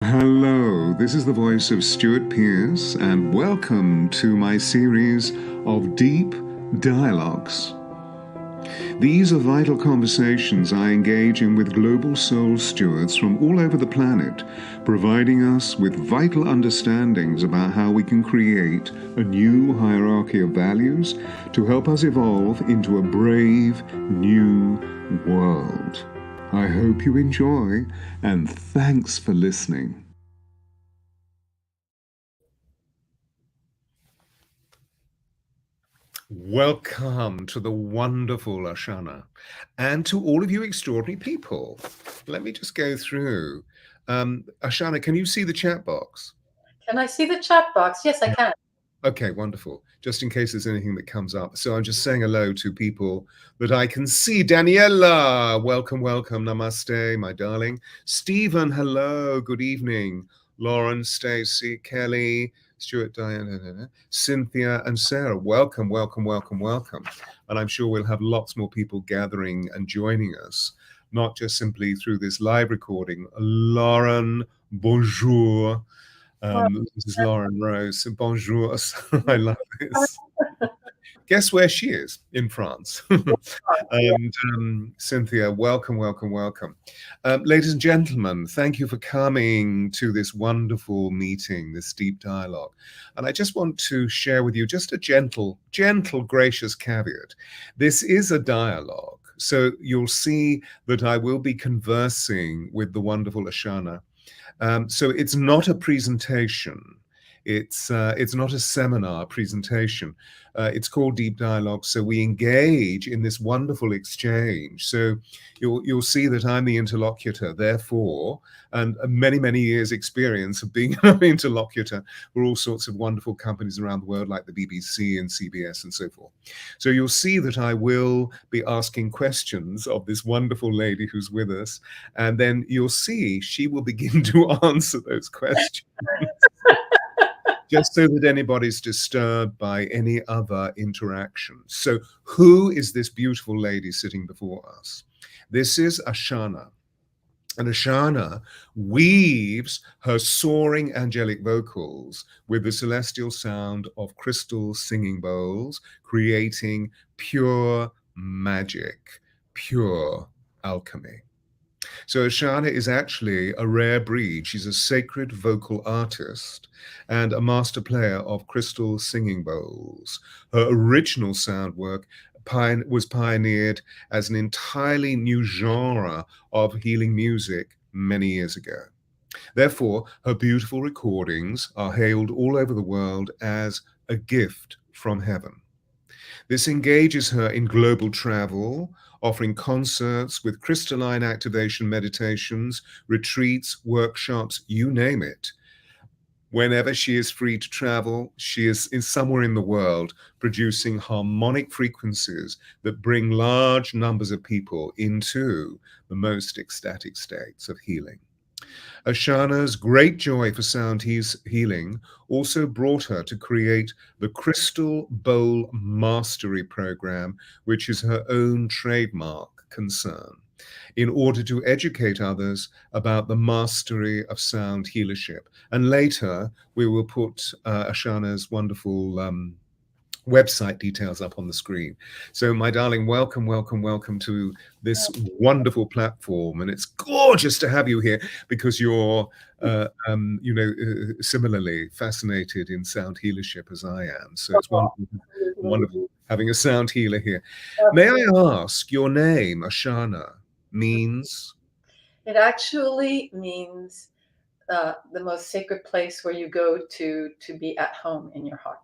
Hello, this is the voice of Stewart Pearce, and welcome to my series of deep dialogues. These are vital conversations I engage in with global soul stewards from all over the planet, providing us with vital understandings about how we can create a new hierarchy of values to help us evolve into a brave new world. I hope you enjoy, and thanks for listening. Welcome to the wonderful Ashana, and to all of you extraordinary people. Let me just go through. Ashana, can you see the chat box? Can I see the chat box? Yes, I can. Okay, wonderful. Just in case there's anything that comes up. So I'm just saying hello to people that I can see. Daniela, welcome, welcome. Namaste, my darling. Stephen, hello, good evening. Lauren, Stacy, Kelly, Stuart, Diana, Cynthia, and Sarah, welcome, welcome, welcome, welcome. And I'm sure we'll have lots more people gathering and joining us, not just simply through this live recording. Lauren, bonjour. This is Lauren Rose. Bonjour. I love this. Guess where she is? In France. And Cynthia, welcome, welcome, welcome. Ladies and gentlemen, thank you for coming to this wonderful meeting, this deep dialogue. And I just want to share with you just a gentle, gracious caveat. This is a dialogue. So you'll see that I will be conversing with the wonderful Ashana. So it's not a presentation. It's not a seminar presentation. It's called Deep Dialogue. So we engage in this wonderful exchange. So you'll see that I'm the interlocutor, therefore, and many, many years experience of being an interlocutor for all sorts of wonderful companies around the world, like the BBC and CBS and so forth. So you'll see that I will be asking questions of this wonderful lady who's with us, and then you'll see she will begin to answer those questions. Just so that anybody's disturbed by any other interaction. So who is this beautiful lady sitting before us? This is Ashana. And Ashana weaves her soaring angelic vocals with the celestial sound of crystal singing bowls, creating pure magic, pure alchemy. So Ashana is actually a rare breed. She's a sacred vocal artist and a master player of crystal singing bowls. Her original sound work was pioneered as an entirely new genre of healing music many years ago. Therefore, her beautiful recordings are hailed all over the world as a gift from heaven. This engages her in global travel, offering concerts with crystalline activation meditations, retreats, workshops, you name it. Whenever she is free to travel, she is somewhere in the world producing harmonic frequencies that bring large numbers of people into the most ecstatic states of healing. Ashana's great joy for sound healing also brought her to create the Crystal Bowl Mastery Program, which is her own trademark concern, in order to educate others about the mastery of sound healership. And later, we will put Ashana's wonderful website details up on the screen. So my darling, welcome, welcome, welcome to this wonderful platform. And it's gorgeous to have you here because you're, similarly fascinated in sound healership as I am. So it's wonderful, wonderful having a sound healer here. May I ask, your name, Ashana, means? It actually means the most sacred place where you go to be at home in your heart.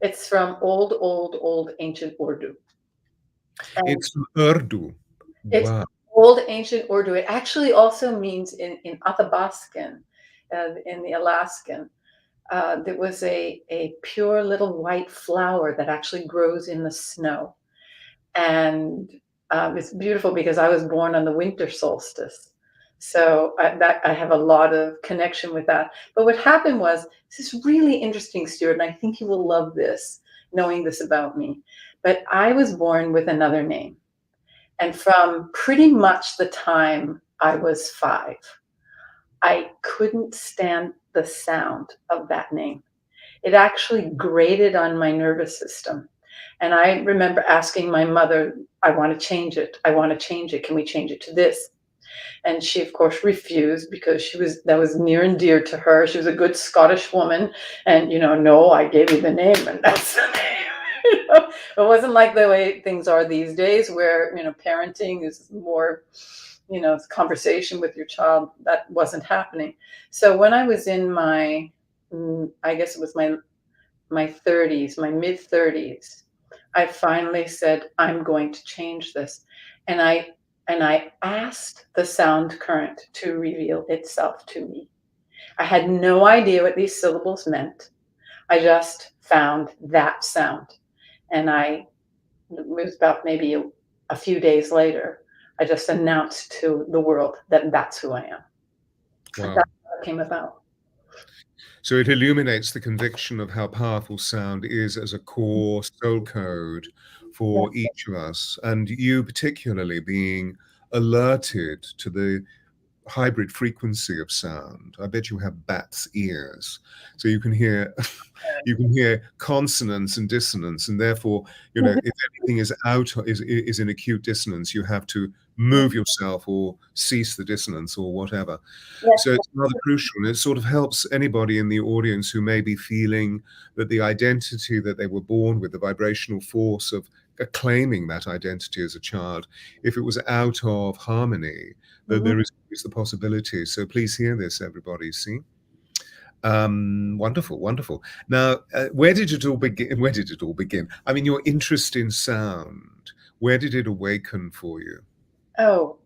It's from old ancient Urdu. And It's Urdu. it's Wow. old ancient Urdu. It actually also means in Athabascan, in the Alaskan, there was a pure little white flower that actually grows in the snow. And it's beautiful because I was born on the winter solstice. So I have a lot of connection with that. But what happened was, this is really interesting, Stuart, and I think you will love this, knowing this about me. But I was born with another name. And from pretty much the time I was 5, I couldn't stand the sound of that name. It actually grated on my nervous system. And I remember asking my mother, I want to change it. I want to change it. Can we change it to this? And she, of course, refused because that was near and dear to her. She was a good Scottish woman. And, no, I gave you the name and that's the name. It wasn't like the way things are these days where, parenting is more, conversation with your child. That wasn't happening. So when I was in I guess it was my 30s, my mid 30s, I finally said, I'm going to change this. And I asked the sound current to reveal itself to me. I had no idea what these syllables meant. I just found that sound. And it was about maybe a few days later, I just announced to the world that that's who I am. Wow. That's how it came about. So it illuminates the conviction of how powerful sound is as a core soul code for each of us, and you particularly being alerted to the hybrid frequency of sound. I bet you have bat's ears, so you can hear consonance and dissonance, and therefore, if anything is in acute dissonance, you have to move yourself or cease the dissonance or whatever. So it's rather crucial, and it sort of helps anybody in the audience who may be feeling that the identity that they were born with, the vibrational force of claiming that identity as a child, if it was out of harmony, that there is the possibility. So please hear this, everybody. See? Wonderful, wonderful. Now, where did it all begin? Where did it all begin? I mean, your interest in sound, where did it awaken for you? Oh,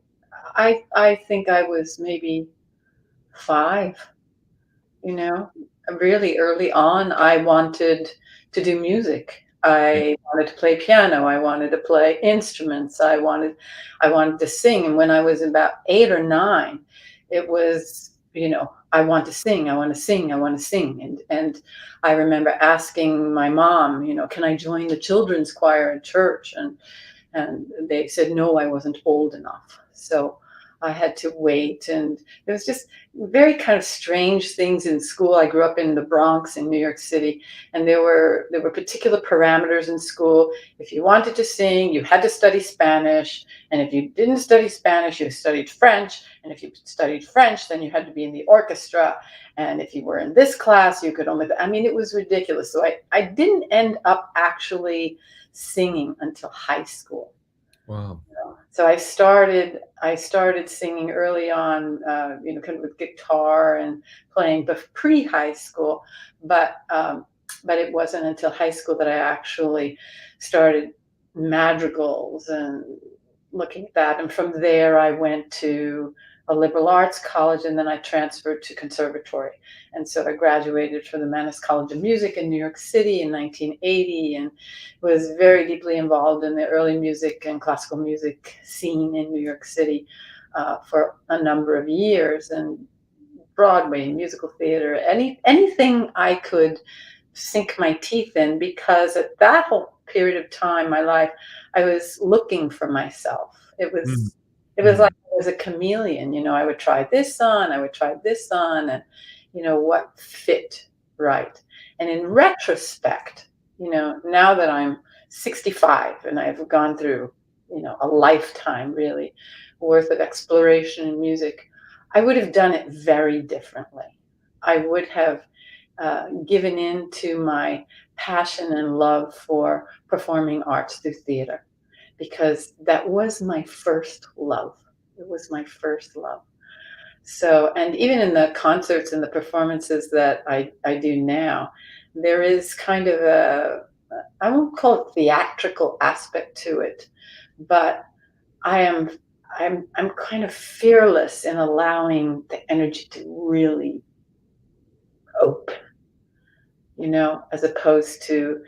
I think I was maybe 5, really early on. I wanted to do music. I wanted to play piano. I wanted to play instruments. I wanted to sing. And when I was about 8 or 9, it was, I want to sing. I want to sing. I want to sing. And I remember asking my mom, can I join the children's choir at church? And they said, no, I wasn't old enough. So I had to wait. And there was just very kind of strange things in school. I grew up in the Bronx in New York City, and there were particular parameters in school. If you wanted to sing, you had to study Spanish. And if you didn't study Spanish, you studied French. And if you studied French, then you had to be in the orchestra. And if you were in this class, you could only, it was ridiculous. So I didn't end up actually singing until high school. Wow. So I started singing early on, kind of with guitar and playing, but pre-high school. But it wasn't until high school that I actually started madrigals and looking at that. And from there, I went to a liberal arts college, and then I transferred to conservatory. And so I graduated from the Mannes College of Music in New York City in 1980, and was very deeply involved in the early music and classical music scene in New York City for a number of years, and Broadway, musical theater, anything I could sink my teeth in, because at that whole period of time, my life, I was looking for myself. It was like I was a chameleon. I would try this on, I would try this on, and what fit right. And in retrospect, now that I'm 65 and I've gone through, a lifetime really worth of exploration in music, I would have done it very differently. I would have given in to my passion and love for performing arts through theater, because that was my first love. It was my first love. So, and even in the concerts and the performances that I do now, there is kind of I won't call it theatrical aspect to it, but I'm kind of fearless in allowing the energy to really open, as opposed to,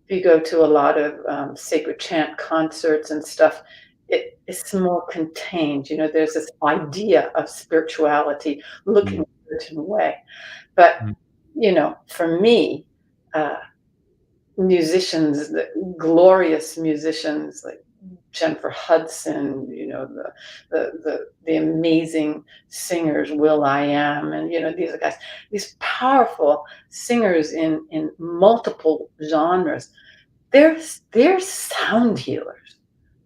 if you go to a lot of sacred chant concerts and stuff, it's more contained. There's this idea of spirituality looking a certain way. But, for me, musicians, the glorious musicians like Jennifer Hudson, the amazing singers, Will I Am, and these are guys, these powerful singers in multiple genres. They're sound healers.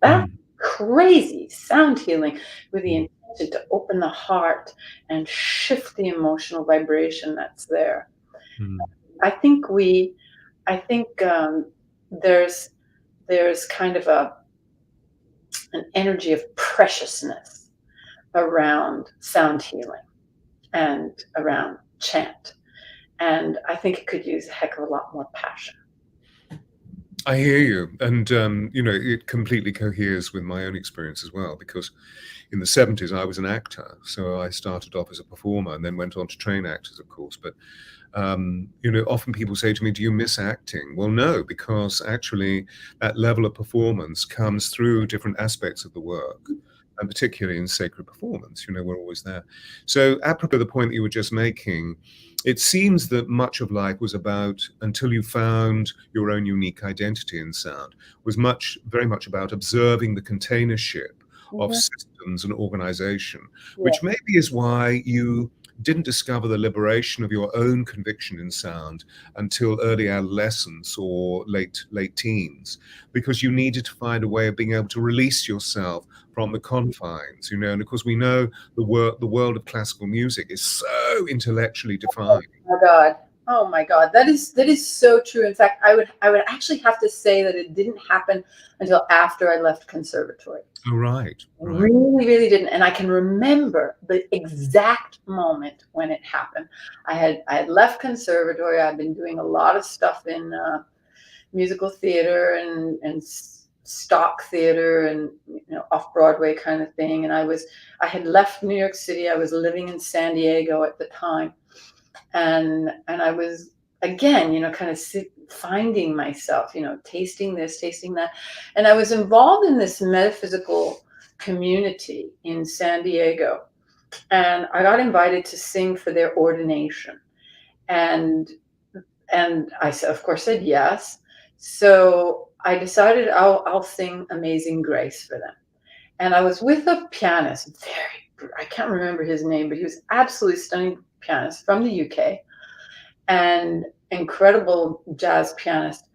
That's crazy. Sound healing with the intention to open the heart and shift the emotional vibration that's there. Mm. I think there's kind of an energy of preciousness around sound healing and around chant, and I think it could use a heck of a lot more passion. I hear you, and it completely coheres with my own experience as well, because in the 70s I was an actor, so I started off as a performer and then went on to train actors, of course. But often people say to me, do you miss acting? Well, no, because actually that level of performance comes through different aspects of the work, and particularly in sacred performance, we're always there. So apropos the point that you were just making, it seems that much of life was about, until you found your own unique identity in sound, was very much about observing the containership of systems and organization, which maybe is why you didn't discover the liberation of your own conviction in sound until early adolescence or late teens, because you needed to find a way of being able to release yourself from the confines, and of course we know the world of classical music is so intellectually defined. Oh my God, that is so true. In fact, I would actually have to say that it didn't happen until after I left conservatory. Oh, right. Really, really didn't. And I can remember the exact moment when it happened. I had left conservatory. I'd been doing a lot of stuff in musical theater and stock theater and off Broadway kind of thing. And I had left New York City. I was living in San Diego at the time, and I was again, kind of finding myself, tasting this, tasting that, and I was involved in this metaphysical community in San Diego, and I got invited to sing for their ordination, and I said, of course, said yes. So I decided I'll sing Amazing Grace for them. And I was with a pianist, I can't remember his name, but he was absolutely stunning pianist from the UK and incredible jazz pianist.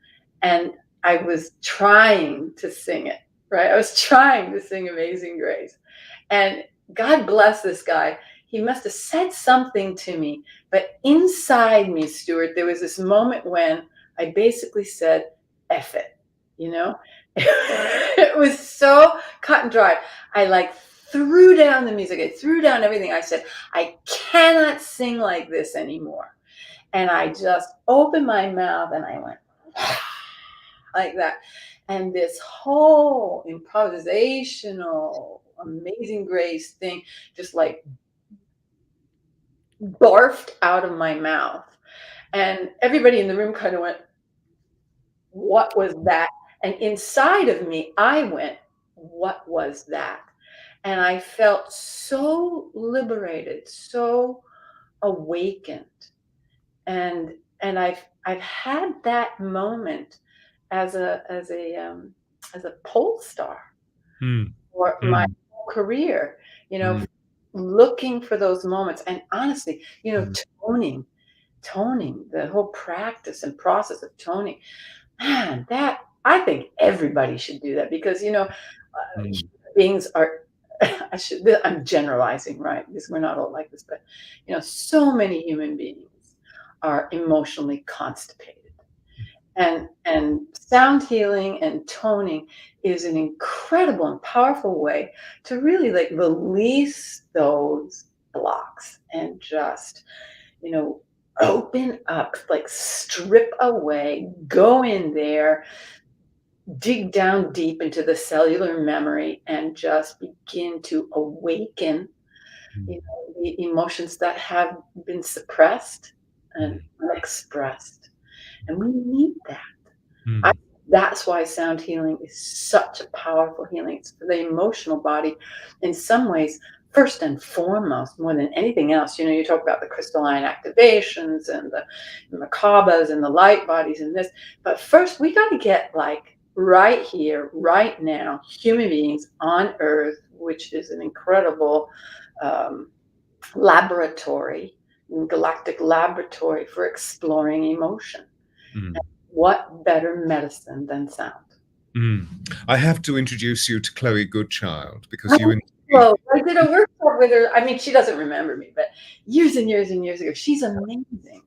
And I was trying to sing it, right? I was trying to sing Amazing Grace. And God bless this guy. He must have said something to me, but inside me, Stewart, there was this moment when I basically said, F it, It was so cut and dried. I threw down the music. I threw down everything. I said, I cannot sing like this anymore. And I just opened my mouth and I went like that. And this whole improvisational Amazing Grace thing just barfed out of my mouth. And everybody in the room kind of went, what was that? And inside of me, I went, what was that? And I felt so liberated, so awakened. And I've had that moment as a pole star for my whole career, looking for those moments. And honestly, toning, the whole practice and process of toning, man, that I think everybody should do that, because beings are I'm generalizing, right? Because we're not all like this, but so many human beings are emotionally constipated. And sound healing and toning is an incredible and powerful way to really release those blocks and just, open up, strip away, go in there, dig down deep into the cellular memory and just begin to awaken the emotions that have been suppressed and unexpressed. And we need that. That's why sound healing is such a powerful healing. It's for the emotional body in some ways, first and foremost, more than anything else. You talk about the crystalline activations and the Merkabas and the light bodies and this, but first we got to get right here, right now, human beings on Earth, which is an incredible um, laboratory, galactic laboratory for exploring emotion. Mm. What better medicine than sound? Mm. I have to introduce you to Chloe Goodchild because I you and know. I did a workshop with her. I mean, she doesn't remember me, but years and years and years ago, she's amazing.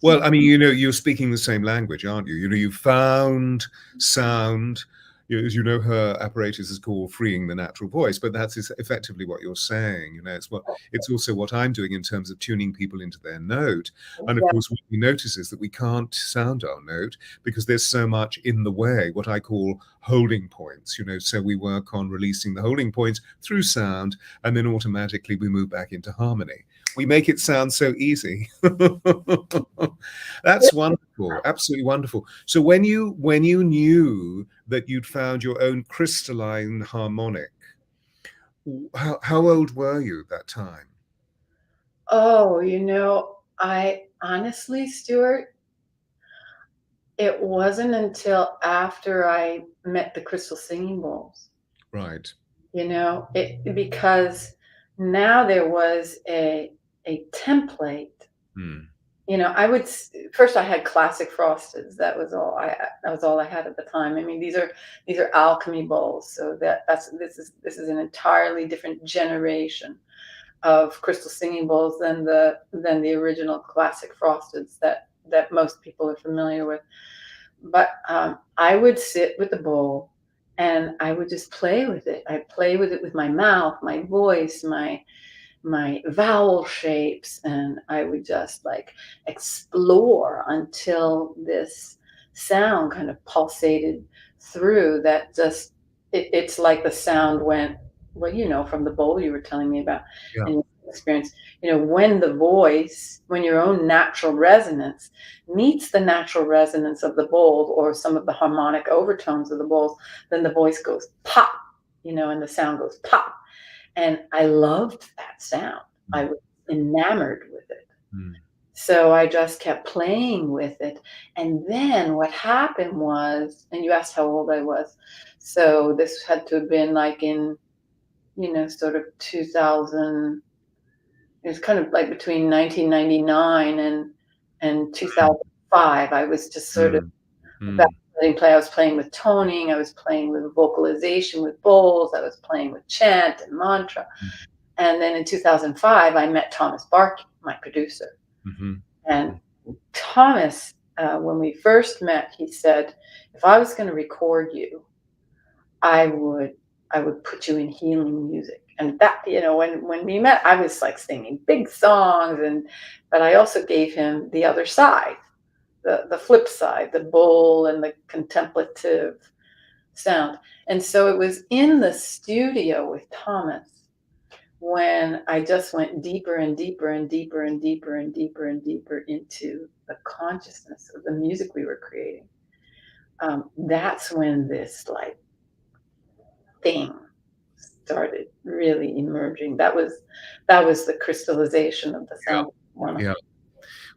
well, I mean, you're speaking the same language, aren't you? You found sound. As you know, her apparatus is called freeing the natural voice, but that's effectively what you're saying. It's also what I'm doing in terms of tuning people into their note. And of Yeah. course, what we notice is that we can't sound our note because there's so much in the way, what I call holding points. So we work on releasing the holding points through sound, and then automatically we move back into harmony. We make it sound so easy. That's wonderful, absolutely wonderful. So when you knew that you'd found your own crystalline harmonic, how old were you at that time? Oh, I honestly, Stuart, it wasn't until after I met the crystal singing bowls, Right. because now there was a template. Hmm. First I had classic frosteds. That was all I had at the time. I mean, these are alchemy bowls, so this is an entirely different generation of crystal singing bowls than the original classic frosteds that most people are familiar with. But I would sit with the bowl and I would just play with it. I play with it with my mouth, my voice, my vowel shapes, and I would just like explore until this sound kind of pulsated through. That just it's like the sound went, well, from the bowl you were telling me about Yeah. and your experience. When your own natural resonance meets the natural resonance of the bowl or some of the harmonic overtones of the bowls, then the voice goes pop, and the sound goes pop. And I loved that sound. I was enamored with it. Hmm. So I just kept playing with it. And then what happened was, and you asked how old I was. So this had to have been like in, sort of 2000. It was kind of like between 1999 and 2005. I was just sort of Hmm. Hmm. back letting play. I was playing with toning. I was playing with vocalization with bowls. I was playing with chant and mantra. And then in 2005, I met Thomas Barkey, my producer. Mm-hmm. And Thomas, when we first met, he said, if I was going to record you, I would put you in healing music. And that, when we met, I was like singing big songs, but I also gave him the other side, the flip side, the bowl and the contemplative sound. And so it was in the studio with Thomas when I just went deeper and deeper and deeper and deeper and deeper and deeper into the consciousness of the music we were creating. That's when this like thing started really emerging. That was the crystallization of the sound. Yeah.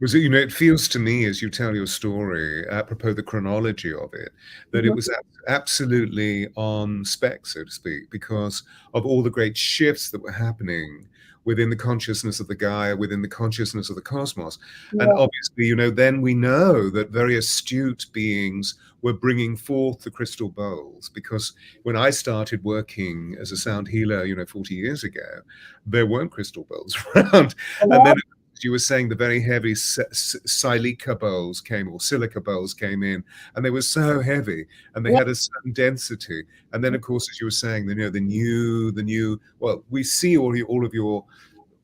Was it, it feels to me as you tell your story, apropos the chronology of it, that it Mhm. was absolutely on spec, so to speak, because of all the great shifts that were happening within the consciousness of the Gaia, within the consciousness of the cosmos. And Yeah. obviously, then we know that very astute beings were bringing forth the crystal bowls, because when I started working as a sound healer, 40 years ago, there weren't crystal bowls around. And then you were saying the very heavy silica bowls came, or silica bowls came in, and they were so heavy and they Yeah. had a certain density. And then, of course, as you were saying, the new, well, we see all of your,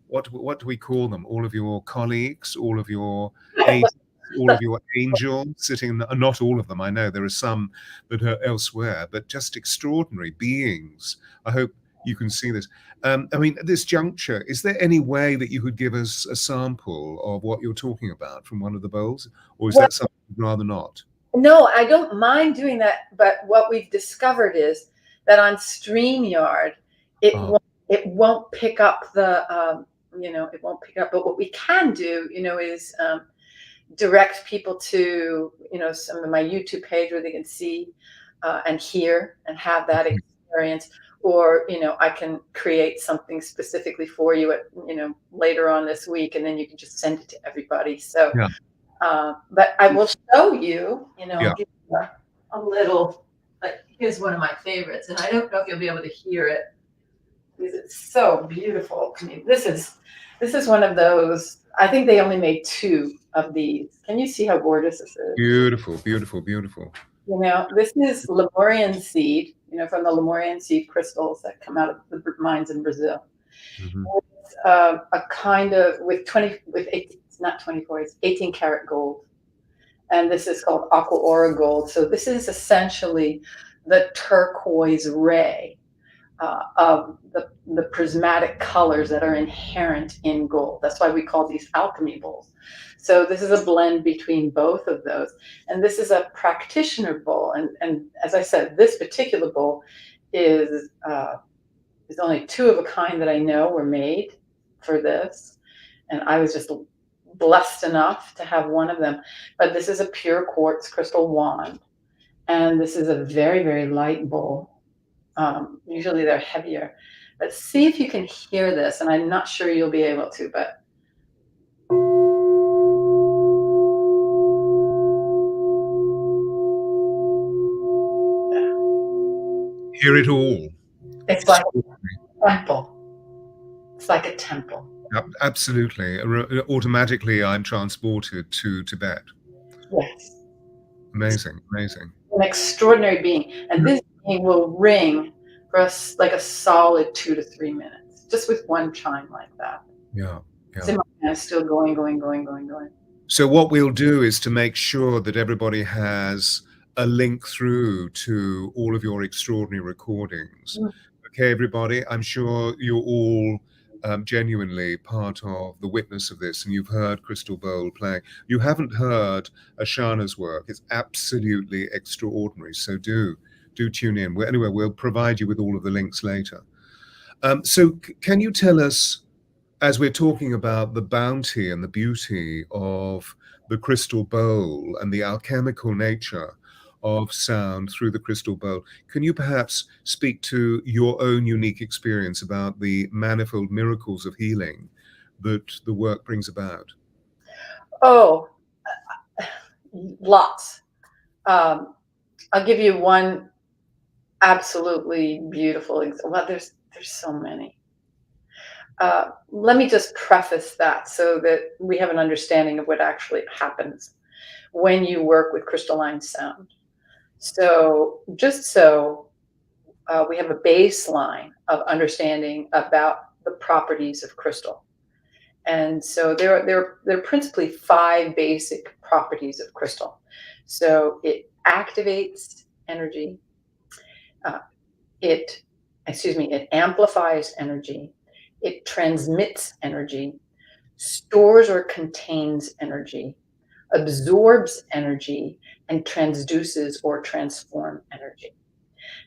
what do we call them? All of your colleagues, all of your agents, all of your angels sitting, not all of them. I know there are some that are elsewhere, but just extraordinary beings. I hope you can see this. I mean, at this juncture, is there any way that you could give us a sample of what you're talking about from one of the bowls? Or is Well, that something you'd rather not? no, I don't mind doing that. But what we've discovered is that on StreamYard, it Oh, won't, it won't pick up it won't pick up. But what we can do, is direct people to, some of my YouTube page where they can see and hear and have that experience. Or, I can create something specifically for you at, later on this week, and then you can just send it to everybody. So, Yeah. but I will show you, Yeah. give you a little, like, here's one of my favorites, and I don't know if you'll be able to hear it because it's so beautiful. I mean, this is one of those, I think they only made 2 of these. Can you see how gorgeous this is? Beautiful, beautiful, beautiful. This is Lemurian seed, from the Lemurian seed crystals that come out of the mines in Brazil. Mm-hmm. It's a kind of, it's not 24, it's 18 karat gold. And this is called aqua aura gold. So this is essentially the turquoise ray of the prismatic colors that are inherent in gold. That's why we call these alchemy bowls. So this is a blend between both of those. And this is a practitioner bowl. And as I said, this particular bowl is only 2 of a kind that I know were made for this. And I was just blessed enough to have one of them. But this is a pure quartz crystal wand. And this is a very, very light bowl. Usually they're heavier. But see if you can hear this. And I'm not sure you'll be able to, but. Hear it all. It's like a temple. It's like a temple. Absolutely. Automatically, I'm transported to Tibet. Yes. Amazing, amazing. An extraordinary being. And this being will ring for us like a solid 2 to 3 minutes, just with one chime like that. Yeah. It's in my hand, still going. So what we'll do is to make sure that everybody has a link through to all of your extraordinary recordings. Okay, everybody, I'm sure you're all genuinely part of the witness of this, and you've heard Crystal Bowl playing. You haven't heard Ashana's work. It's absolutely extraordinary. So do tune in. Anyway, we'll provide you with all of the links later. So can you tell us, as we're talking about the bounty and the beauty of the crystal bowl and the alchemical nature of sound through the crystal bowl, can you perhaps speak to your own unique experience about the manifold miracles of healing that the work brings about? Oh, lots. I'll give you one absolutely beautiful example. Well, there's so many. Let me just preface that so that we have an understanding of what actually happens when you work with crystalline sound. So we have a baseline of understanding about the properties of crystal. And so there are principally 5 basic properties of crystal. So it activates energy. It amplifies energy. It transmits energy, stores or contains energy, absorbs energy, and transduces or transforms energy.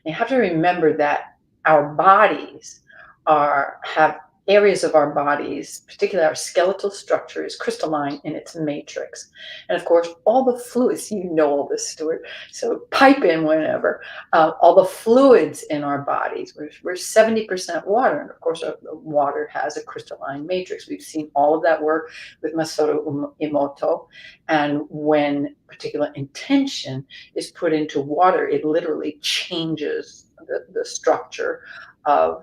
And you have to remember that our bodies have areas of our bodies, particularly our skeletal structure, is crystalline in its matrix. And of course, all the fluids, you know all this, Stewart, so pipe in whenever, all the fluids in our bodies, we're 70% water. And of course, water has a crystalline matrix. We've seen all of that work with Masaru Emoto. And when particular intention is put into water, it literally changes the structure of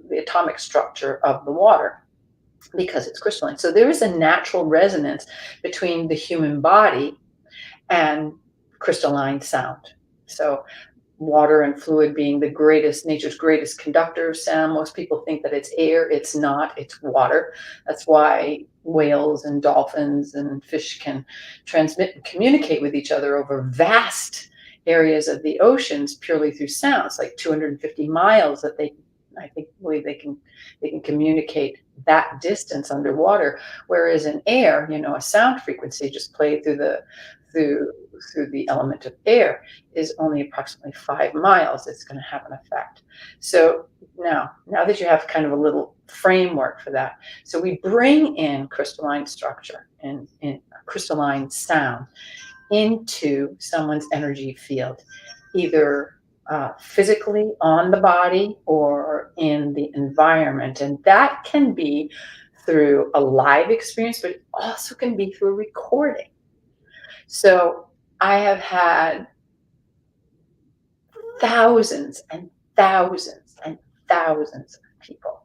the atomic structure of the water because it's crystalline. So there is a natural resonance between the human body and crystalline sound. So water and fluid being nature's greatest conductor of sound. Most people think that it's air. It's not, it's water. That's why whales and dolphins and fish can transmit and communicate with each other over vast areas of the oceans purely through sounds, like 250 miles that they believe they can communicate that distance underwater. Whereas in air, a sound frequency just played through the element of air is only approximately 5 miles. It's going to have an effect. So now that you have kind of a little framework for that, so we bring in crystalline structure and in crystalline sound into someone's energy field. either physically on the body or in the environment. And that can be through a live experience, but it also can be through recording. So I have had thousands and thousands and thousands of people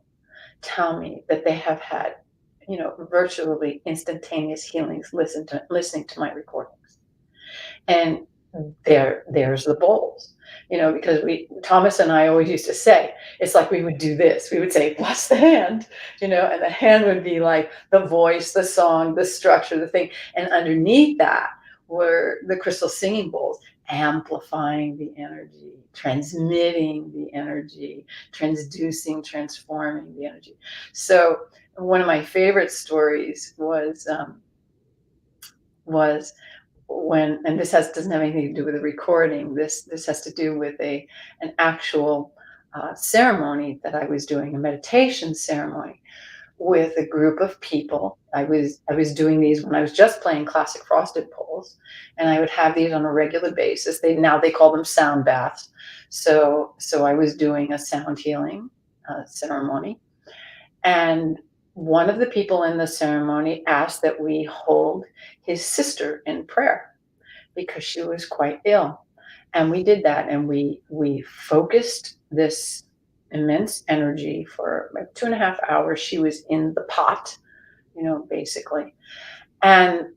tell me that they have had, virtually instantaneous healings listening to my recordings. And there's the bowls, because Thomas and I always used to say, it's like we would do this. We would say, bless the hand, and the hand would be like the voice, the song, the structure, the thing. And underneath that were the crystal singing bowls, amplifying the energy, transmitting the energy, transducing, transforming the energy. So one of my favorite stories was when, and this doesn't have anything to do with the recording. This has to do with an actual ceremony that I was doing, a meditation ceremony with a group of people. I was doing these when I was just playing classic frosted poles, and I would have these on a regular basis. Now they call them sound baths. So I was doing a sound healing ceremony, and one of the people in the ceremony asked that we hold his sister in prayer because she was quite ill. And we did that, and we focused this immense energy for like 2.5 hours. She was in the pot, basically. And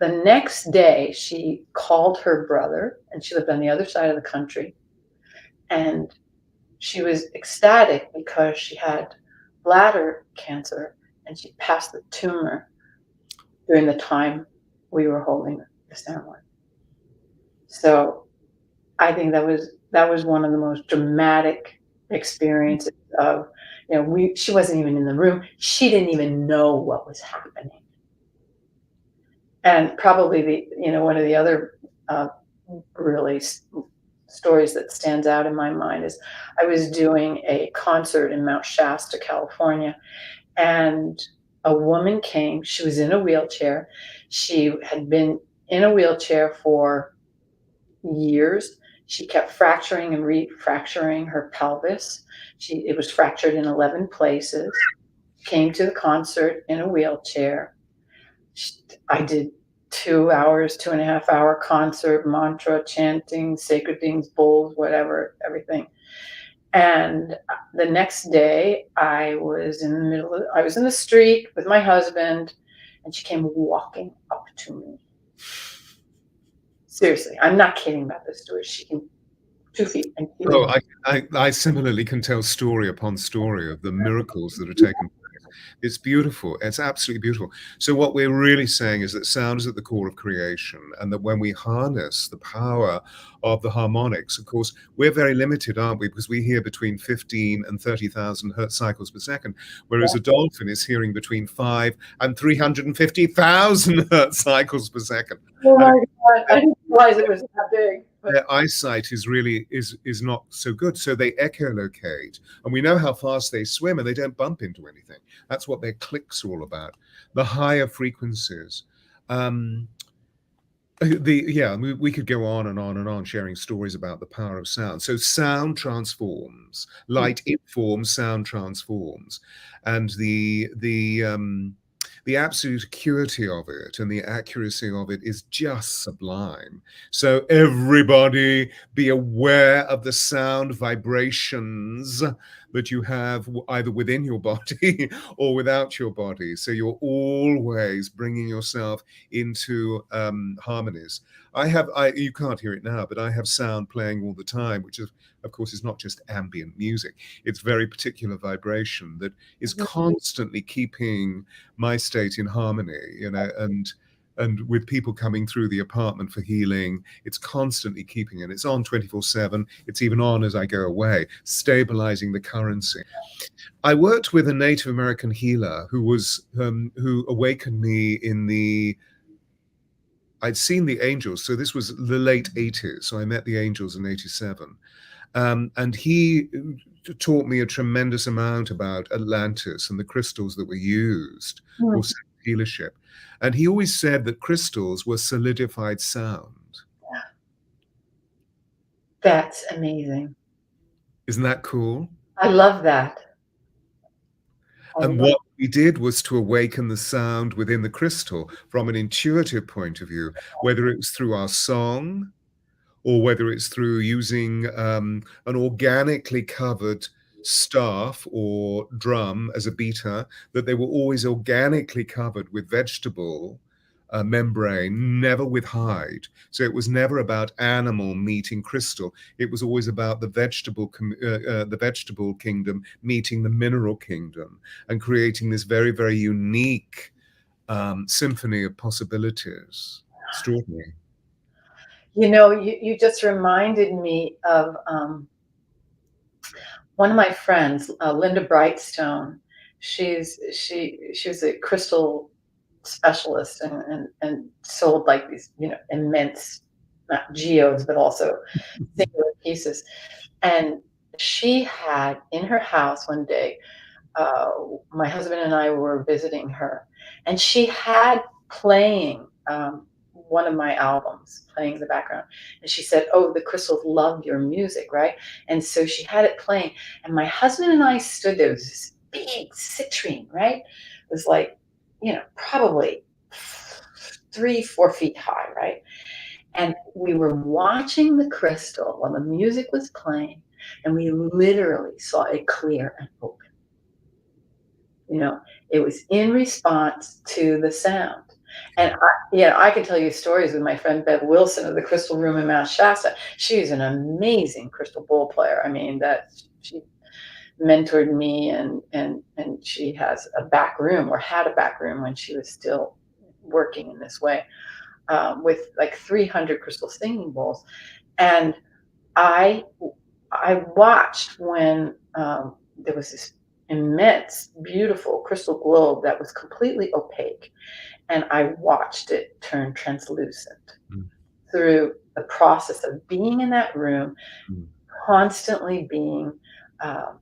the next day she called her brother, and she lived on the other side of the country. And she was ecstatic because she had bladder cancer, and she passed the tumor during the time we were holding the ceremony. So I think that was one of the most dramatic experiences of, she wasn't even in the room. She didn't even know what was happening. And probably one of the other really stories that stands out in my mind is I was doing a concert in Mount Shasta, California, and a woman came. She was in a wheelchair. She had been in a wheelchair for years. She kept fracturing and refracturing her pelvis. It was fractured in 11 places. Came to the concert in a wheelchair. I did 2 hours, 2.5 hour concert, mantra, chanting, sacred things, bowls, whatever, everything. And the next day I was in the street with my husband, and she came walking up to me. Seriously, I'm not kidding about this story. She came 2 feet. And I similarly can tell story upon story of the miracles that are taken place. It's beautiful. It's absolutely beautiful. So what we're really saying is that sound is at the core of creation, and that when we harness the power of the harmonics, of course, we're very limited, aren't we? Because we hear between 15 and 30,000 hertz cycles per second, whereas a dolphin is hearing between 5 and 350,000 hertz cycles per second. Oh my God, I didn't realize it was that big. Their eyesight is really is not so good, so they echolocate, and we know how fast they swim, and they don't bump into anything. That's what their clicks are all about. The higher frequencies. We could go on and on and on sharing stories about the power of sound. So sound transforms, light informs, sound transforms, and the absolute acuity of it and the accuracy of it is just sublime. So everybody be aware of the sound vibrations that you have either within your body or without your body. So you're always bringing yourself into harmonies. You can't hear it now, but I have sound playing all the time, which is, of course, is not just ambient music. It's very particular vibration that is constantly keeping my state in harmony, and with people coming through the apartment for healing, it's constantly keeping it. It's on 24/7. It's even on as I go away, stabilizing the currency. I worked with a Native American healer who awakened me I'd seen the angels. So this was the late 80s. So I met the angels in 87. And he taught me a tremendous amount about Atlantis and the crystals that were used for sound healership. And he always said that crystals were solidified sound. That's amazing. Isn't that cool? I love that. I And love. what we did was to awaken the sound within the crystal from an intuitive point of view, whether it was through our song or whether it's through using an organically covered staff or drum as a beater, that they were always organically covered with vegetable membrane, never with hide. So it was never about animal meeting crystal. It was always about the vegetable kingdom meeting the mineral kingdom and creating this very, very unique symphony of possibilities. Extraordinary. You know, you just reminded me of one of my friends, Linda Brightstone. She was a crystal specialist and sold like these, you know, immense, not geodes, but also singular pieces. And she had in her house one day, uh, my husband and I were visiting her, and she had playing one of my albums playing in the background. And she said, "Oh, the crystals love your music, right?" And so she had it playing, and my husband and I stood there. It was this big citrine, right? It was like, you know, probably 3, 4 feet high, right? And we were watching the crystal while the music was playing, and we literally saw it clear and open. You know, it was in response to the sound. And I can tell you stories with my friend Bev Wilson of the Crystal Room in Mount Shasta. She's an amazing crystal bowl player. I mean, that she mentored me, and she has a back room, or had a back room when she was still working in this way, with like 300 crystal singing bowls. And I I watched when there was this immense, beautiful crystal globe that was completely opaque, and I watched it turn translucent Mm. through the process of being in that room, Mm. constantly being um,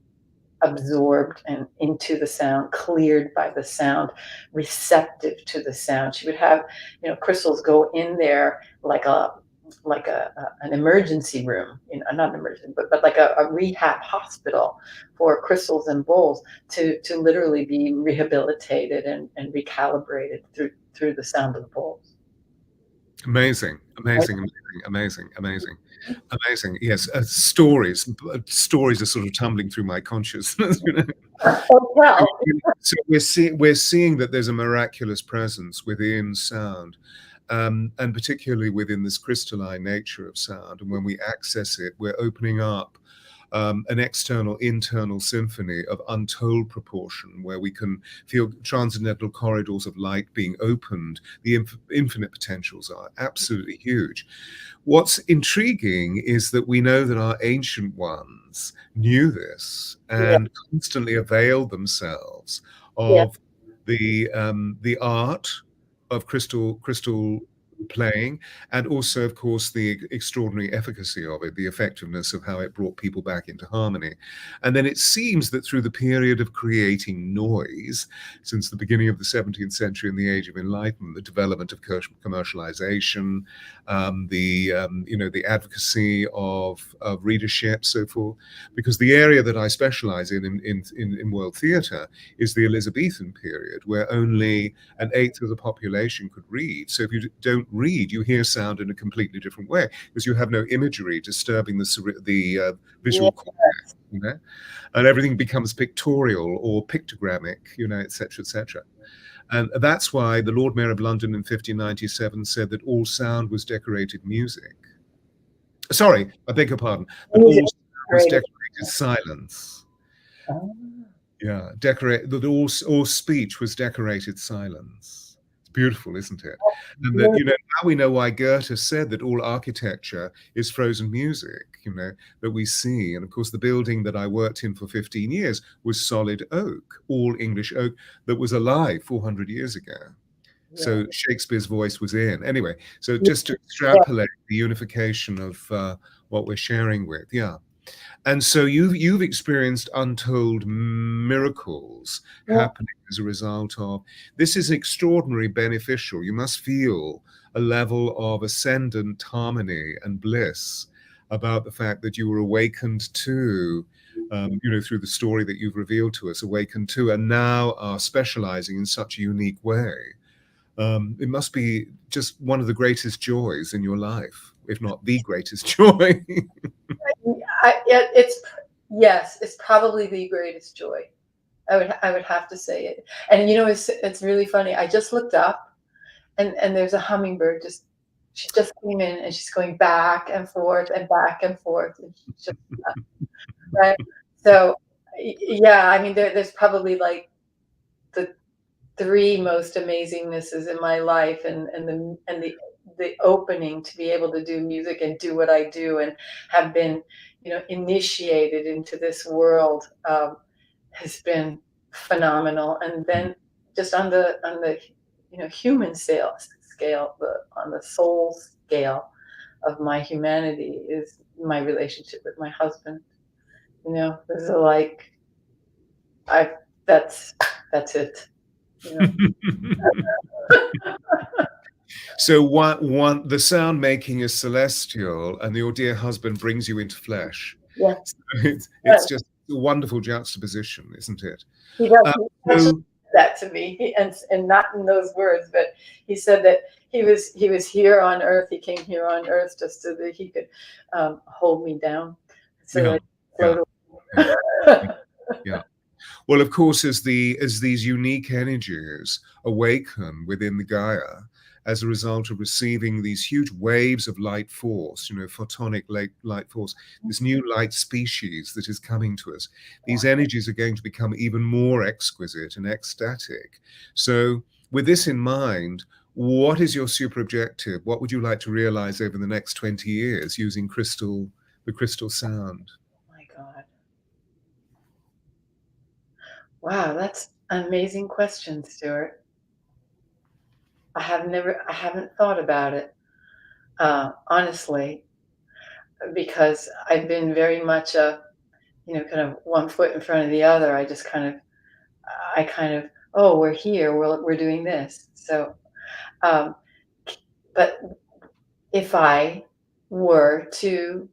absorbed and into the sound, cleared by the sound, receptive to the sound. She would have, you know, crystals go in there like an emergency room, you know, not an emergency, but like a rehab hospital for crystals and bowls to literally be rehabilitated and recalibrated through the sound of the bowls. Amazing, Right? amazing, amazing, amazing, amazing, amazing. Yes, stories are sort of tumbling through my consciousness. You know? Oh, well, So we're seeing that there's a miraculous presence within sound, and particularly within this crystalline nature of sound. And when we access it, we're opening up an external internal symphony of untold proportion, where we can feel transcendental corridors of light being opened. The infinite potentials are absolutely huge. What's intriguing is that we know that our ancient ones knew this yeah, and constantly availed themselves yeah, of the art of crystal playing, and also, of course, the extraordinary efficacy of it, the effectiveness of how it brought people back into harmony. And then it seems that through the period of creating noise, since the beginning of the 17th century and the Age of Enlightenment, the development of commercialization, the advocacy of readership, so forth, because the area that I specialize in world theatre is the Elizabethan period, where only an eighth of the population could read. So if you don't read, you hear sound in a completely different way, because you have no imagery disturbing the yeah. visual cortex, you know, and everything becomes pictorial or pictogrammic, you know, etc., etc. And that's why the Lord Mayor of London in 1597 said that all sound was decorated music. Sorry, I beg your pardon, but all Music sound was created. decorated silence. Oh, Yeah, decorate that all speech was decorated silence. It's beautiful, isn't it? And that, yeah, you know, now we know why Goethe said that all architecture is frozen music, you know, that we see. And of course, the building that I worked in for 15 years was solid oak, all English oak, that was alive 400 years ago. yeah, So Shakespeare's voice was in. Anyway, so yeah, just to extrapolate the unification of what we're sharing with, yeah. And so you've experienced untold miracles yeah. happening as a result of this. Is extraordinarily beneficial. You must feel a level of ascendant harmony and bliss about the fact that you were awakened to, you know, through the story that you've revealed to us, awakened to, and now are specializing in such a unique way. It must be just one of the greatest joys in your life, if not the greatest joy. Yes, it's probably the greatest joy. I would have to say it. And you know, it's really funny. I just looked up, and there's a hummingbird she just came in, and she's going back and forth and back and forth, and she's just right. So yeah, I mean, there's probably like the three most amazingnesses in my life, and the opening to be able to do music and do what I do, and have been, you know, initiated into this world, has been phenomenal. And then just on the you know, human scale, on the soul scale of my humanity, is my relationship with my husband. You know, this is like, I that's it. You know? So the sound making is celestial, and your dear husband brings you into flesh. Yeah. So it's just a wonderful juxtaposition, isn't it? He does. He actually said that to me, and not in those words, but he said that he was here on Earth. He came here on Earth just so that he could hold me down, so that I float away. Yeah. Well, of course, as these unique energies awaken within the Gaia, as a result of receiving these huge waves of light force, you know, photonic light force, this new light species that is coming to us, these energies are going to become even more exquisite and ecstatic. So with this in mind, what is your super objective? What would you like to realize over the next 20 years using the crystal sound? Oh my God. Wow, that's an amazing question, Stewart. I haven't thought about it, honestly, because I've been very much a, you know, kind of one foot in front of the other. I kind of, oh, we're here, we're doing this. So, but if I were to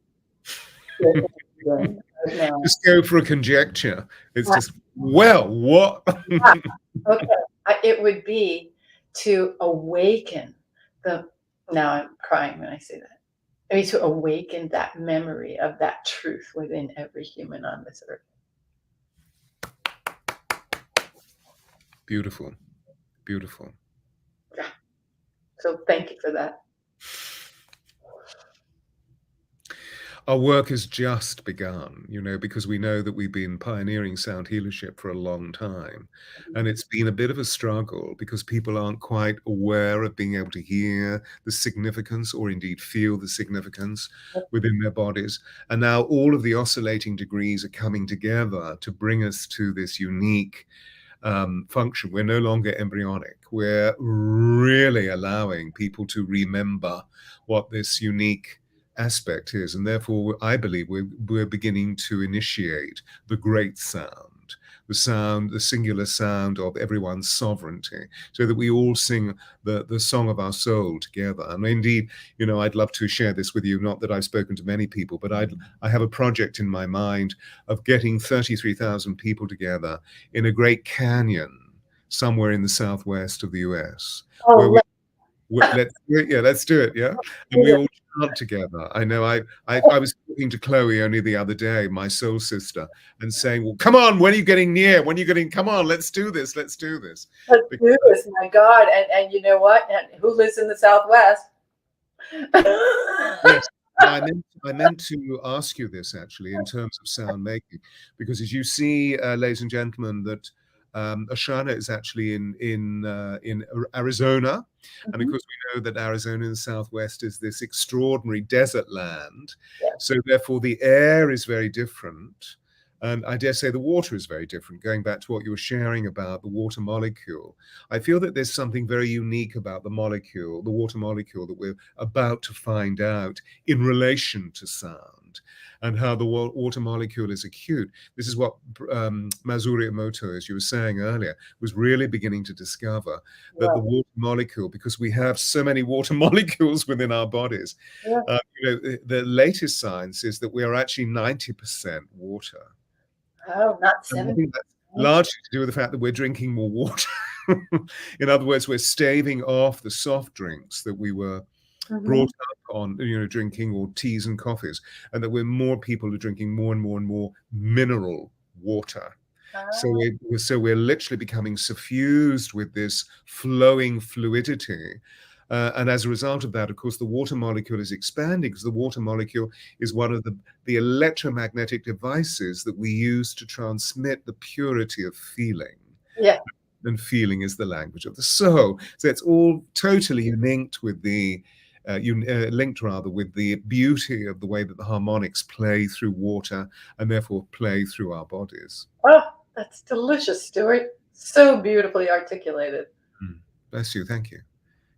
just go for a conjecture, it's just, well, what? Okay, it would be to awaken now I'm crying when I say that. I mean, to awaken that memory of that truth within every human on this earth. Beautiful, beautiful. Yeah. So thank you for that. Our work has just begun, you know, because we know that we've been pioneering sound healership for a long time. And it's been a bit of a struggle because people aren't quite aware of being able to hear the significance, or indeed feel the significance within their bodies. And now all of the oscillating degrees are coming together to bring us to this unique function. We're no longer embryonic. We're really allowing people to remember what this unique aspect is, and therefore I believe we're beginning to initiate the great sound, the singular sound of everyone's sovereignty, so that we all sing the song of our soul together. And indeed, you know, I'd love to share this with you, not that I've spoken to many people, but I have a project in my mind of getting 33,000 people together in a great canyon somewhere in the southwest of the US. Oh, Let's do it. Yeah, let's do it. Yeah, and we all chant together. I know. I was talking to Chloe only the other day, my soul sister, and saying, "Well, come on, when are you getting near? When are you getting? Come on, let's do this. Let's do this. Let's do this, my God!" And you know what? And who lives in the Southwest? Yes. I meant to ask you this actually in terms of sound making, because as you see, ladies and gentlemen, that Ashana is actually in Arizona, and of course we know that Arizona in the Southwest is this extraordinary desert land. So therefore the air is very different, and I dare say the water is very different. Going back to what you were sharing about the water molecule, I feel that there's something very unique about the molecule, the water molecule, that we're about to find out in relation to sound. element, and how the water molecule is acute. This is what Masaru Emoto, as you were saying earlier, was really beginning to discover, that the water molecule, because we have so many water molecules within our bodies, the latest science is that we are actually 90% water. Oh, not And I 70. think that's largely to do with the fact that we're drinking more water. In other words, we're staving off the soft drinks that we were brought up on, drinking, or teas and coffees, and that more people are drinking more and more and more mineral water. So we're literally becoming suffused with this flowing fluidity. And as a result of that, of course, the water molecule is expanding, because the water molecule is one of the electromagnetic devices that we use to transmit the purity of feeling. Yeah. And feeling is the language of the soul. So it's all totally linked with with the beauty of the way that the harmonics play through water, and therefore play through our bodies. Oh, that's delicious, Stewart. So beautifully articulated. Bless you. Thank you.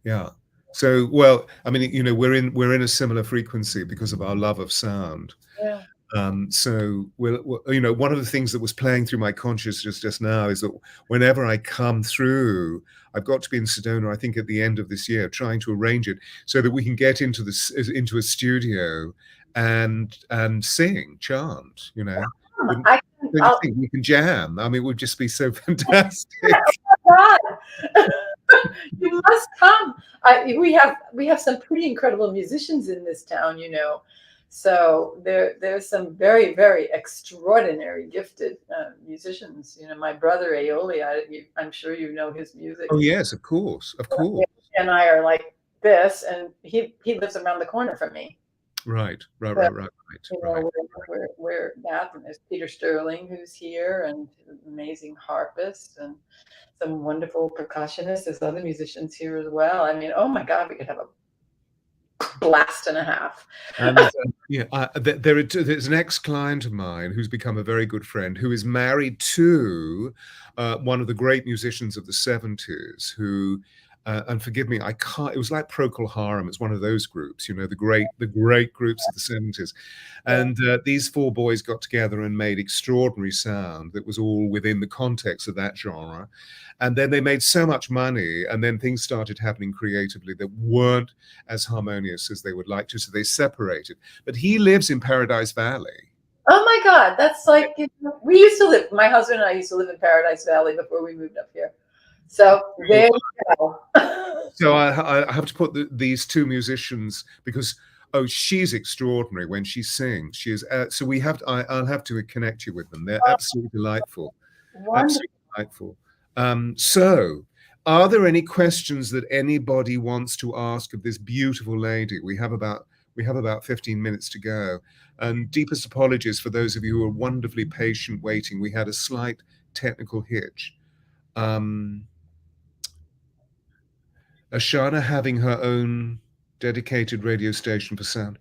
Yeah. So, well, I mean, we're in a similar frequency because of our love of sound. Yeah. So one of the things that was playing through my consciousness just now is that whenever I come through, I've got to be in Sedona, I think at the end of this year, trying to arrange it so that we can get into a studio and sing, chant, I think we can jam. I mean, it would just be so fantastic. God. You must come. We have some pretty incredible musicians in this town, So there's some very, very extraordinary gifted musicians. My brother Aoli, I'm sure you know his music. Oh yes, of course. And I are like this, and he lives around the corner from me. Right. We're that, and there's Peter Sterling, who's here, and amazing harpist, and some wonderful percussionists. There's other musicians here as well. I mean, oh my God, we could have a blast and a half. And there's an ex-client of mine who's become a very good friend, who is married to one of the great musicians of the 70s, who and forgive me, I can't, it was like Procol Harum. It's one of those groups, the great groups of the 70s. And these four boys got together and made extraordinary sound that was all within the context of that genre. And then they made so much money, and then things started happening creatively that weren't as harmonious as they would like to, so they separated. But he lives in Paradise Valley. Oh my God, that's like, we used to live, my husband and I used to live in Paradise Valley before we moved up here. So there you go. So I have to put these two musicians, because she's extraordinary when she sings. She is. So I'll have to connect you with them. They're absolutely delightful. Wonderful. Absolutely delightful. So, are there any questions that anybody wants to ask of this beautiful lady? We have about 15 minutes to go. And deepest apologies for those of you who are wonderfully patient waiting. We had a slight technical hitch. Ashana having her own dedicated radio station for sound.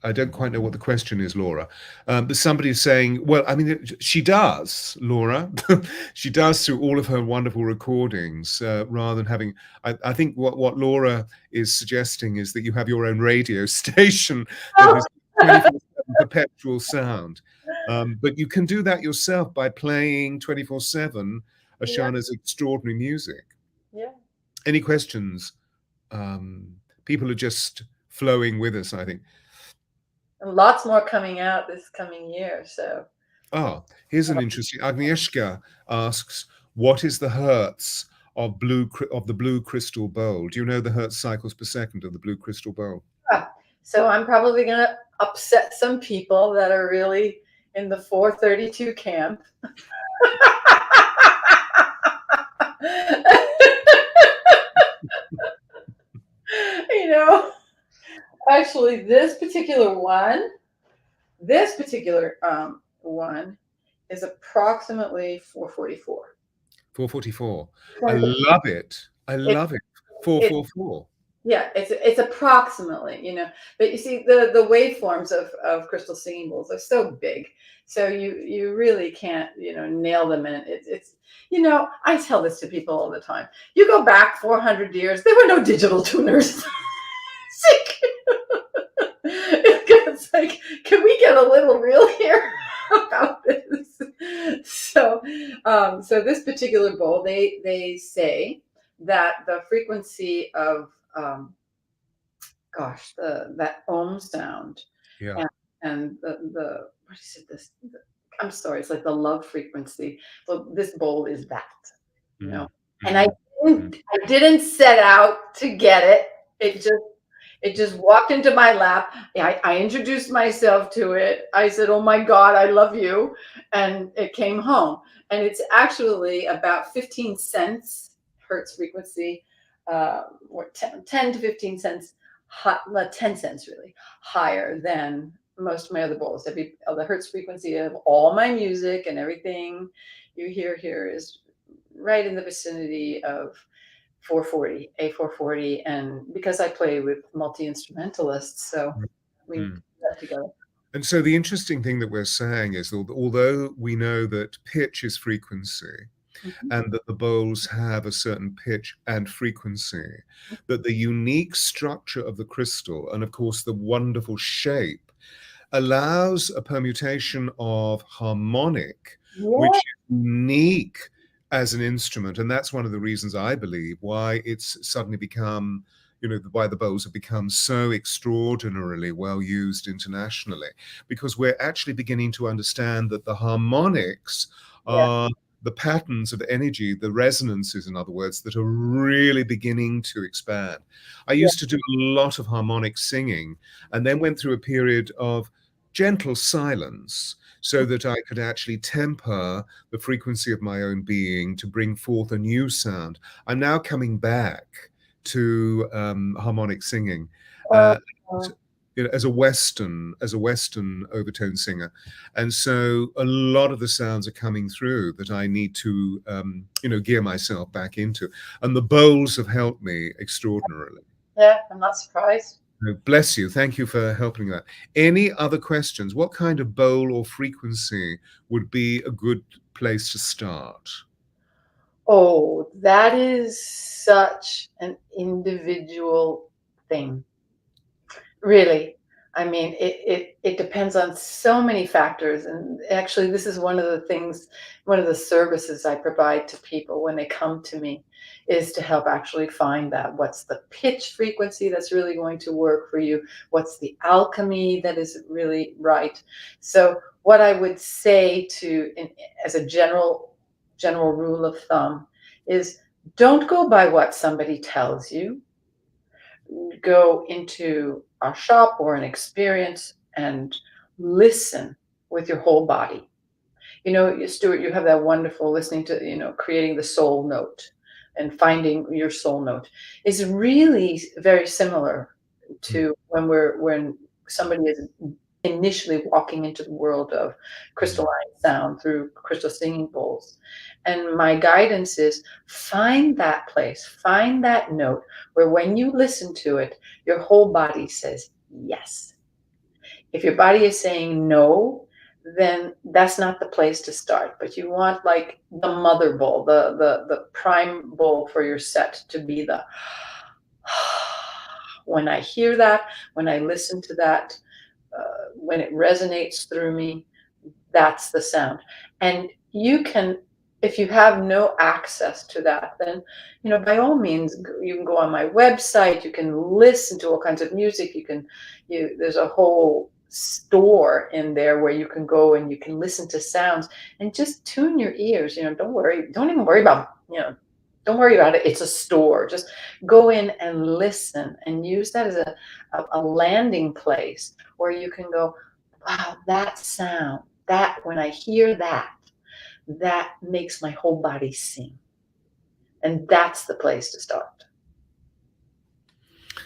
I don't quite know what the question is, Laura. But somebody's saying, well, I mean, she does, Laura. She does through all of her wonderful recordings, rather than having, I think what Laura is suggesting is that you have your own radio station that is 24/7 perpetual sound. But you can do that yourself by playing 24/7 Ashana's extraordinary music. Yeah. Any questions? People are just flowing with us, I think. And lots more coming out this coming year. So. Here's an interesting. Agnieszka asks, "What is the hertz of the blue crystal bowl? Do you know the hertz cycles per second of the blue crystal bowl?" So I'm probably going to upset some people that are really in the 432 camp. Actually, this particular one is approximately 444. 444. I love it. 444. Yeah, it's approximately, but you see the waveforms of crystal singing bowls are so big, so you really can't nail them in. It's I tell this to people all the time. You go back 400 years, there were no digital tuners. It's like, can we get a little real here about this? So this particular bowl, they say that the frequency of that ohm sound Yeah. and the what is it? I'm sorry, it's like the love frequency. So this bowl is that, you know. Mm, And I mm, mm, didn't set out to get it. It just walked into my lap. I introduced myself to it. I said, "Oh my God, I love you," and it came home. And it's actually about 15 cents hertz frequency, or 10 to 15 cents, 10 cents really higher than most of my other bowls. The hertz frequency of all my music and everything you hear here is right in the vicinity of 440, A440, and because I play with multi-instrumentalists, so we do mm. that together. And so the interesting thing that we're saying is, although we know that pitch is frequency, Mhm. and that the bowls have a certain pitch and frequency, that the unique structure of the crystal, and of course the wonderful shape, allows a permutation of harmonic, which Yeah, is unique as an instrument. And that's one of the reasons, I believe, why it's suddenly become, why the bowls have become so extraordinarily well used internationally, because we're actually beginning to understand that the harmonics yeah, are the patterns of energy, the resonances, in other words, that are really beginning to expand. I yeah, used to do a lot of harmonic singing, and then went through a period of gentle silence so that I could actually temper the frequency of my own being to bring forth a new sound. I'm now coming back to harmonic singing. uh, Uh, as a Western overtone singer, and so a lot of the sounds are coming through that I need to gear myself back into, and the bowls have helped me extraordinarily. yeah, I'm not surprised. No, bless you. Thank you for helping that. Any other questions? What kind of bowl or frequency would be a good place to start? Oh, that is such an individual thing. Really. I mean, it depends on so many factors. And actually, this is one of the things, one of the services I provide to people when they come to me is to help actually find that. What's the pitch frequency that's really going to work for you? What's the alchemy that is really right? So, what I would say as a general rule of thumb is don't go by what somebody tells you. Go into a shop or an experience and listen with your whole body. Stuart, you have that wonderful listening to, creating the soul note and finding your soul note is really very similar Mm, to when somebody is initially walking into the world of mm, crystalline sound through crystal singing bowls. And my guidance is find that place, find that note where when you listen to it, your whole body says yes. If your body is saying no, then that's not the place to start. But you want like the mother bowl, the prime bowl for your set to be the when I hear that, when I listen to that, when it resonates through me, that's the sound. And you can, if you have no access to that, then, by all means, you can go on my website, you can listen to all kinds of music, there's a whole store in there where you can go and you can listen to sounds and just tune your ears. Don't even worry about, don't worry about it. It's a store. Just go in and listen and use that as a landing place where you can go, wow, that sound, that when I hear that, that makes my whole body sing. And that's the place to start.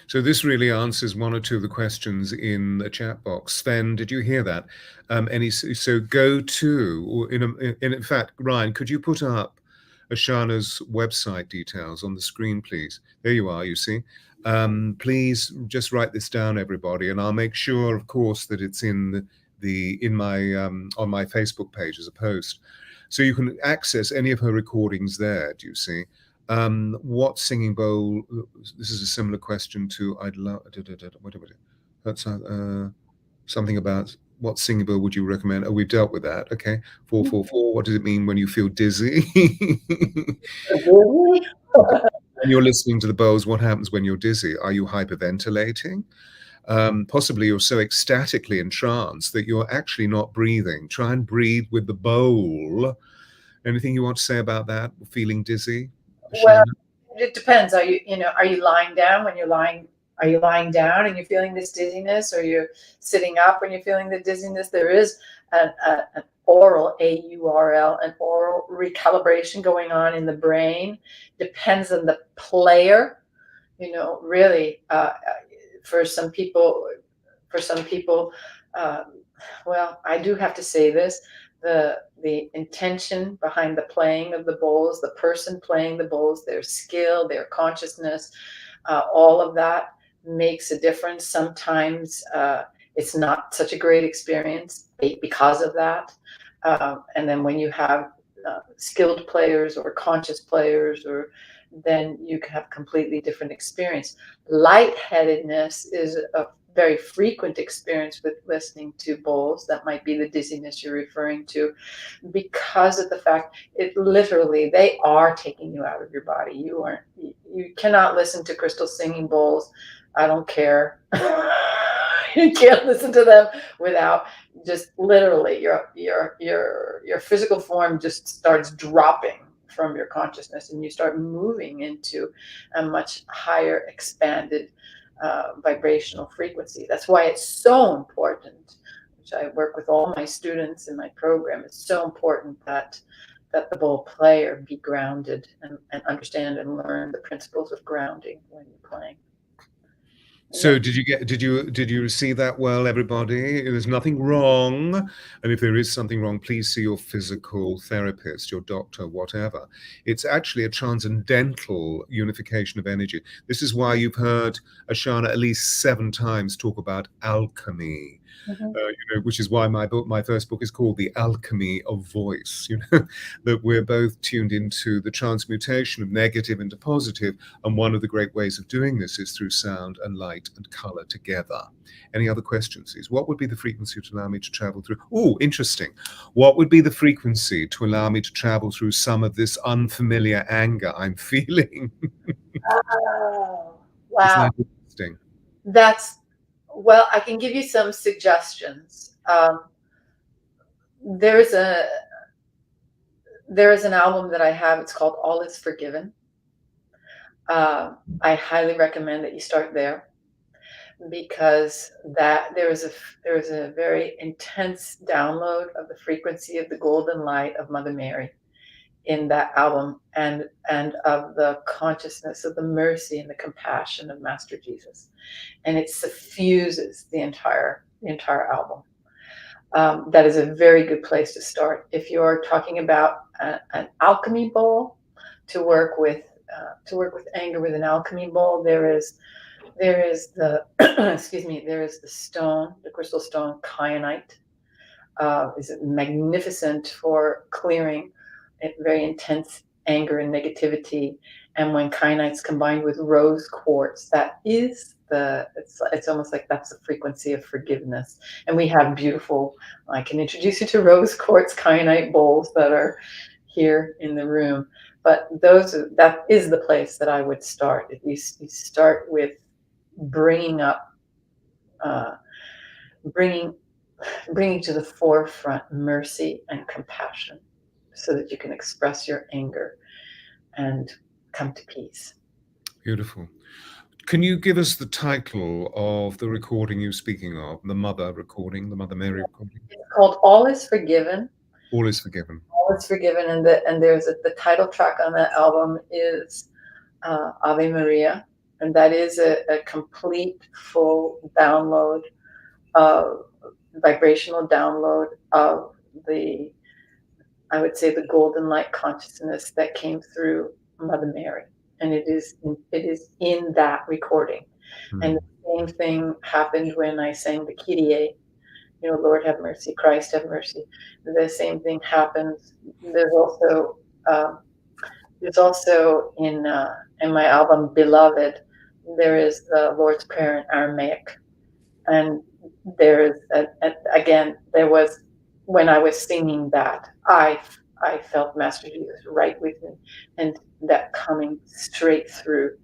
So this really answers one or two of the questions in the chat box. Sven, did you hear that? So go to, or in fact, Ryan, could you put up Ashana's website details on the screen, please? There you are, you see. Please just write this down, everybody, and I'll make sure, of course, that it's in my on my Facebook page as a post. So you can access any of her recordings there, do you see? What singing bowl? This is a similar question to I'd love. That's something about what singing bowl would you recommend? Oh, we've dealt with that. Okay. 444. What does it mean when you feel dizzy? Really? When you're listening to the bowls, what happens when you're dizzy? Are you hyperventilating? Possibly you're so ecstatically entranced that you're actually not breathing. Try and breathe with the bowl. Anything you want to say about that? Feeling dizzy, Well, Ashana? it depends. Are you lying down when you're lying? Are you lying down and you're feeling this dizziness, or you're sitting up when you're feeling the dizziness? There is an oral, AURL, an oral recalibration going on in the brain. Depends on the player. Really, for some people, uh, well, I do have to say this: the intention behind the playing of the bowls, the person playing the bowls, their skill, their consciousness, all of that makes a difference. Sometimes it's not such a great experience because of that. And then when you have skilled players or conscious players, or then you can have completely different experience. Lightheadedness is a very frequent experience with listening to bowls. That might be the dizziness you're referring to, because of the fact it literally, they are taking you out of your body. You cannot listen to crystal singing bowls. I don't care. You can't listen to them without just literally your physical form just starts dropping from your consciousness, and you start moving into a much higher expanded vibrational frequency. That's why it's so important, which I work with all my students in my program. It's so important that the bowl player be grounded and understand and learn the principles of grounding when you're playing. So did you receive that well, everybody? There's nothing wrong. And if there is something wrong, please see your physical therapist, your doctor, whatever. It's actually a transcendental unification of energy. This is why you've heard Ashana at least 7 times talk about alchemy. Which is why my first book is called The Alchemy of Voice, that we're both tuned into the transmutation of negative into positive. And one of the great ways of doing this is through sound and light and color together. Any other questions, please? What would be the frequency to allow me to travel through? Oh, interesting. What would be the frequency to allow me to travel through some of this unfamiliar anger I'm feeling? Oh, Isn't wow. that interesting? Well, I can give you some suggestions. There is an album that I have. It's called All Is Forgiven. I highly recommend that you start there, because there is a very intense download of the frequency of the golden light of Mother Mary in that album, and of the consciousness of the mercy and the compassion of Master Jesus, and it suffuses the entire album. That is a very good place to start if you're talking about an alchemy bowl. To work with anger with an alchemy bowl, there is the excuse me, there is the stone, the crystal stone kyanite. Is magnificent for clearing very intense anger and negativity. And when kyanite's combined with rose quartz, that is it's almost like that's the frequency of forgiveness. And we have beautiful, I can introduce you to rose quartz kyanite bowls that are here in the room. But that is the place that I would start. If you start with bringing up, bringing to the forefront mercy and compassion, so that you can express your anger and come to peace. Beautiful. Can you give us the title of the recording you're speaking of, the Mother recording, the Mother Mary recording? It's called All Is Forgiven. All Is Forgiven. All Is Forgiven, and there's the title track on that album is Ave Maria, and that is a complete full download, vibrational download of I would say the golden light consciousness that came through Mother Mary, and it is in that recording. And the same thing happened when I sang the Kyrie, Lord have mercy, Christ have mercy. The same thing happens. There's also in my album Beloved, there is the Lord's Prayer in Aramaic, And there's again, there was, when I was singing that, I felt Master Jesus right with me, and that coming straight through.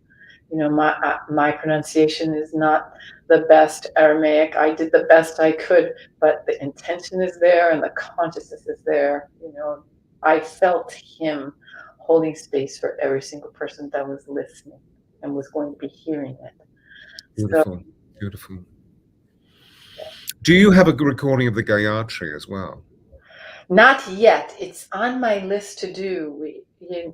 You know, my pronunciation is not the best Aramaic. I did the best I could, but the intention is there and the consciousness is there. You know, I felt him holding space for every single person that was listening and was going to be hearing it. So, Beautiful, beautiful. Do you have a recording of the Gayatri as well? not yet. It's on my list to do.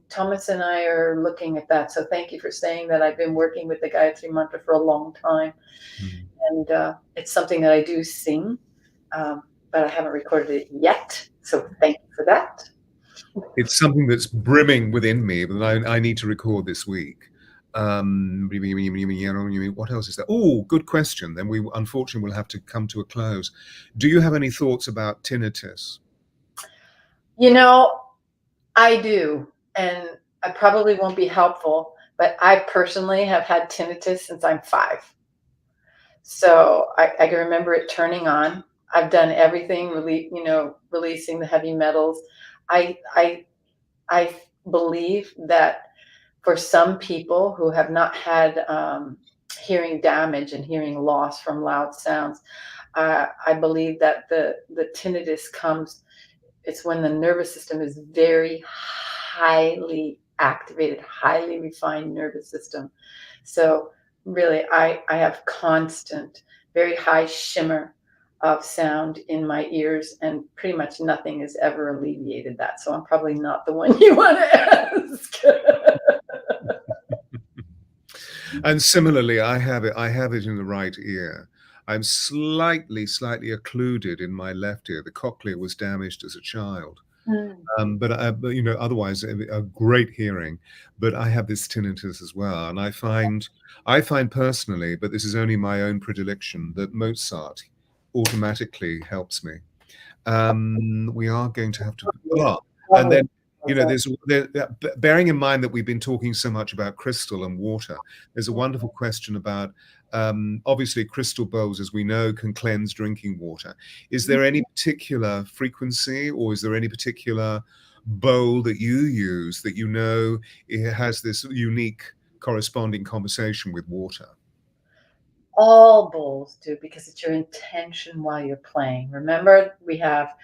Thomas and I are looking at that. So thank you for saying that. I've been working with the Gayatri Mantra for a long time. And it's something that I do sing, but I haven't recorded it yet. So thank you for that. It's something that's brimming within me that I need to record this week. What else is there? Oh, good question. Then we unfortunately will have to come to a close. Do you have any thoughts about tinnitus? You know, I do, and I probably won't be helpful, but I personally have had tinnitus since I'm 5. So I can remember it turning on. I've done everything, releasing the heavy metals. I believe that for some people who have not had hearing damage and hearing loss from loud sounds, I believe that the tinnitus comes. It's when the nervous system is very highly activated, highly refined nervous system. So really, I have constant, very high shimmer of sound in my ears, and pretty much nothing has ever alleviated that. So I'm probably not the one you want to ask. And similarly, I have it in the right ear. I'm slightly occluded in my left ear. The cochlea was damaged as a child. But otherwise a great hearing. But I have this tinnitus as well, and I find personally, but this is only my own predilection, that Mozart automatically helps me. We are going to have to, and then bearing in mind that we've been talking so much about crystal and water, there's a wonderful question about obviously crystal bowls, as we know, can cleanse drinking water. Is there any particular frequency, or is there any particular bowl that you use that you know it has this unique corresponding conversation with water? All bowls do, because it's your intention while you're playing. Remember, we have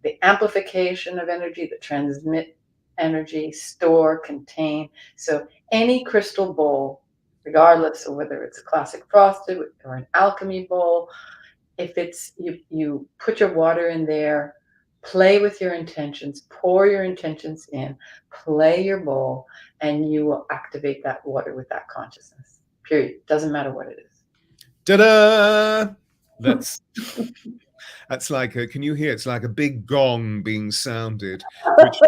the amplification of energy, the transmit energy, store, contain. So any crystal bowl, regardless of whether it's a classic frosted or an alchemy bowl, if it's you put your water in there, play with your intentions, pour your intentions in, play your bowl, and you will activate that water with that consciousness. Period. Doesn't matter what it is. Ta-da! That's like can you hear? It's like a big gong being sounded, which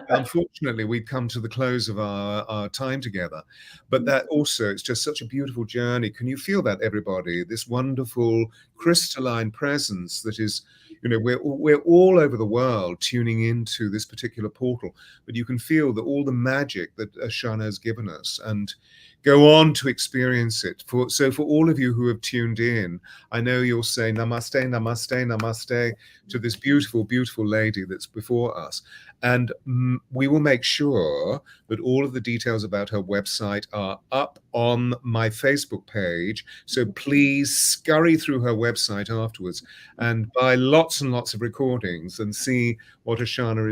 unfortunately we've come to the close of our time together. But that also, it's just such a beautiful journey. Can you feel that, everybody? This wonderful crystalline presence that is, we're all over the world tuning into this particular portal, but you can feel that all the magic that Ashana has given us, and go on to experience it. So for all of you who have tuned in, I know you'll say namaste, namaste, namaste to this beautiful, beautiful lady that's before us. And we will make sure that all of the details about her website are up on my Facebook page. So please scurry through her website afterwards and buy lots and lots of recordings and see what Ashana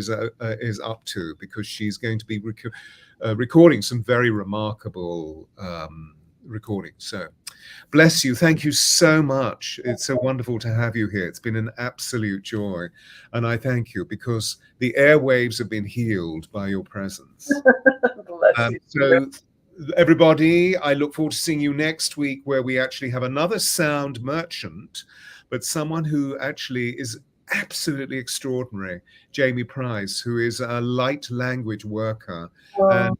is up to, because she's going to be recording some very remarkable recordings. So bless you. Thank you so much. It's so wonderful to have you here. It's been an absolute joy. And I thank you, because the airwaves have been healed by your presence. So everybody, I look forward to seeing you next week, where we actually have another sound merchant, but someone who actually is absolutely extraordinary, Jamie Price, who is a light language worker and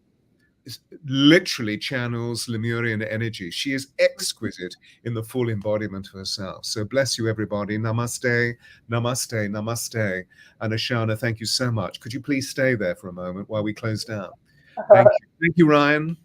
literally channels Lemurian energy. She is exquisite in the full embodiment of herself. So bless you, everybody. Namaste, namaste, namaste. And Ashana, thank you so much. Could you please stay there for a moment while we close down? Thank you. Thank you, Ryan.